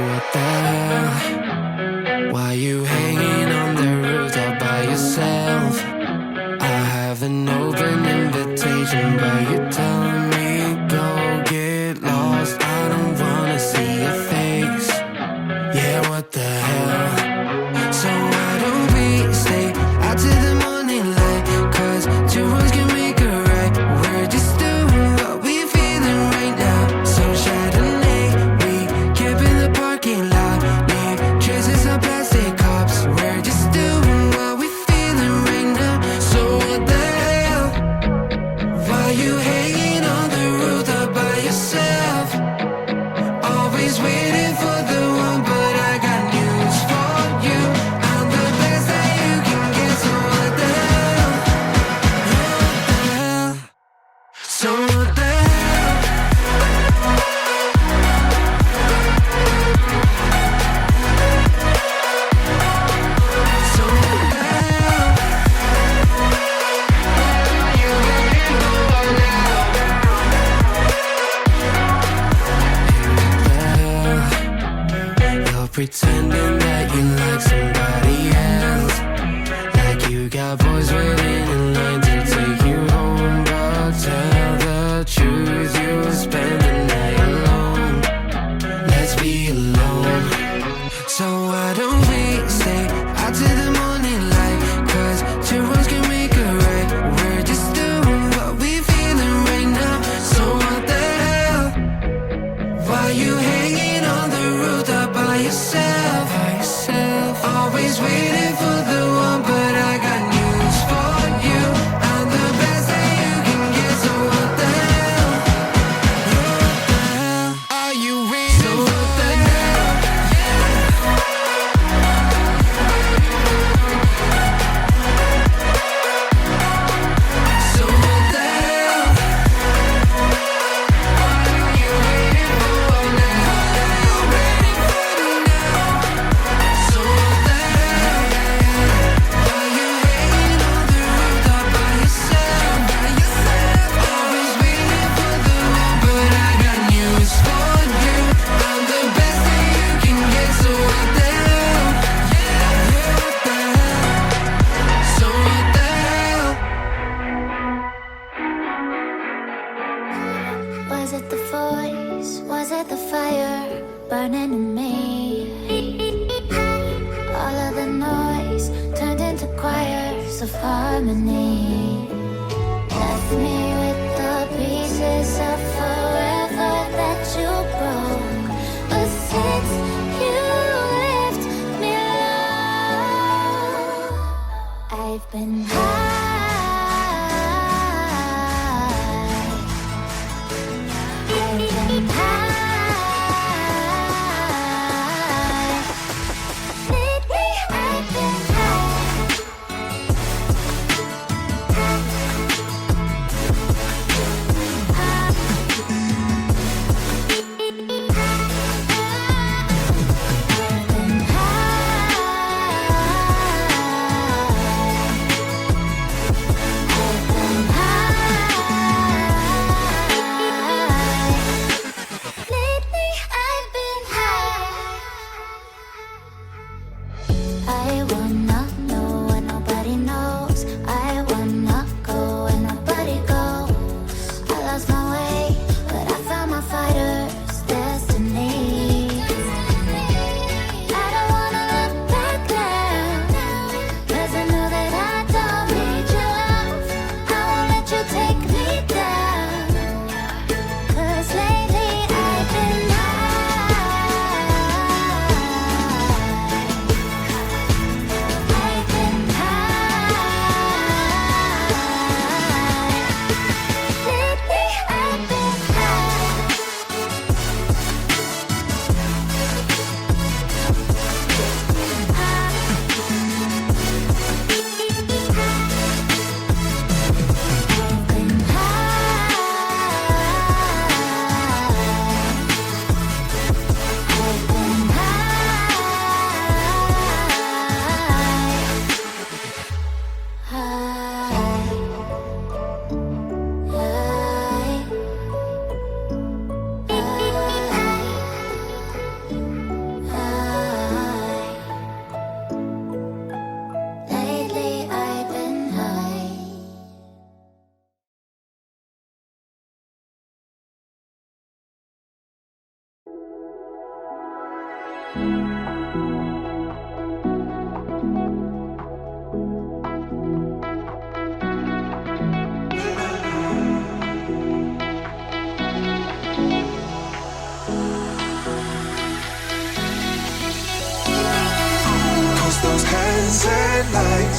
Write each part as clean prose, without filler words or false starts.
what the hell? Why you hanging on the roof all by yourself? I have an open invitation, but you're telling me go get lost. I don't wanna see your face. Yeah, what the hell? So why don't we stay out till the morning light? 'Cause two wrongs can make a right. We're just doing what we feeling right now. So Chardonnay, we camp in the parking lot, leave traces of plastic cups. We're just doing what we feeling right now. So what the hell? Why you hanging on the roof all by yourself? Always waiting for the one, but I got news for you. I'm the best that you can get, so what the hell? What the hell? So what the hell? So what the hell? What are you waiting for now? You're pretending that you like somebody else, like you got boys waiting in line to take you home. But tell the truth, you'll spend the night alone. Let's be alone. So why don't we stay out till the morning light? 'Cause two wrongs can make a right. We're just doing what we feeling right now. So what the hell? Why you hanging on the roof all by yourself? Always waiting for the one, but I got news for you. I'm the best that you can get, so what the hell? What the hell are you waiting for? So what the hell? So what the hell? What are you waiting for now? So what the hell? Why you hanging on the roof all by yourself? Always waiting for the one, but I got news for you. I'm the best that you can get, so what the hell? What the hell? So what the hell? Was it the voice? Was it the fire burning in me? All of the noise turned into choirs of harmony. Left me with the pieces of forever that you broke. But since you left me alone, I've been high. I've been high. Lately I've been high.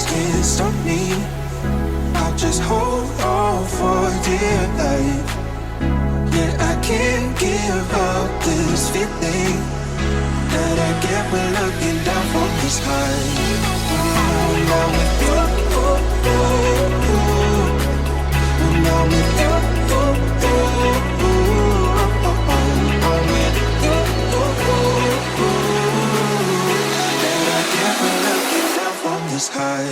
can't stop me. I'll just hold on for dear life. Yeah, I can't give up this feeling that I get when looking down from the sky. Now with you, now with you, that I get when looking down from the sky.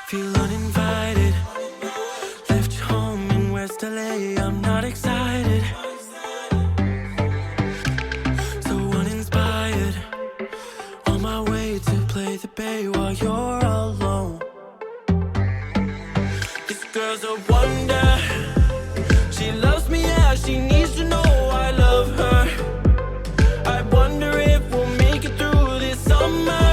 Feel uninvited. Left home in West LA. I'm not excited. So uninspired. On my way to play the bay while you're alone. This girl's a wonder. She loves me, yeah. She needs to know I love her. I wonder if we'll make it through this summer.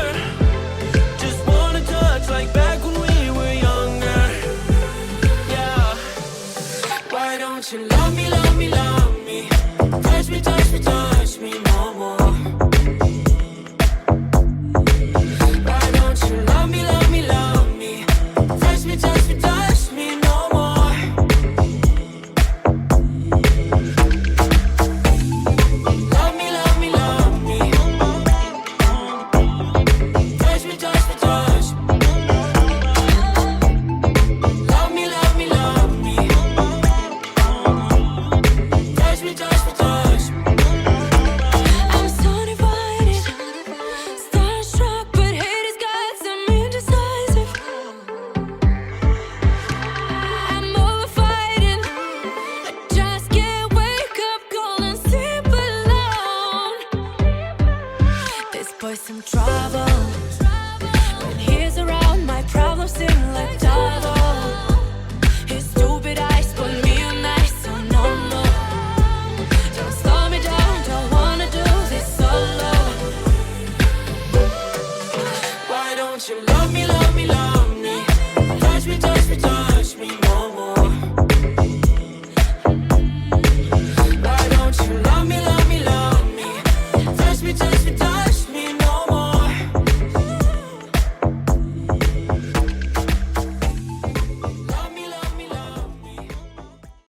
Just wanna touch like back when we were younger. Yeah. Why don't you love me?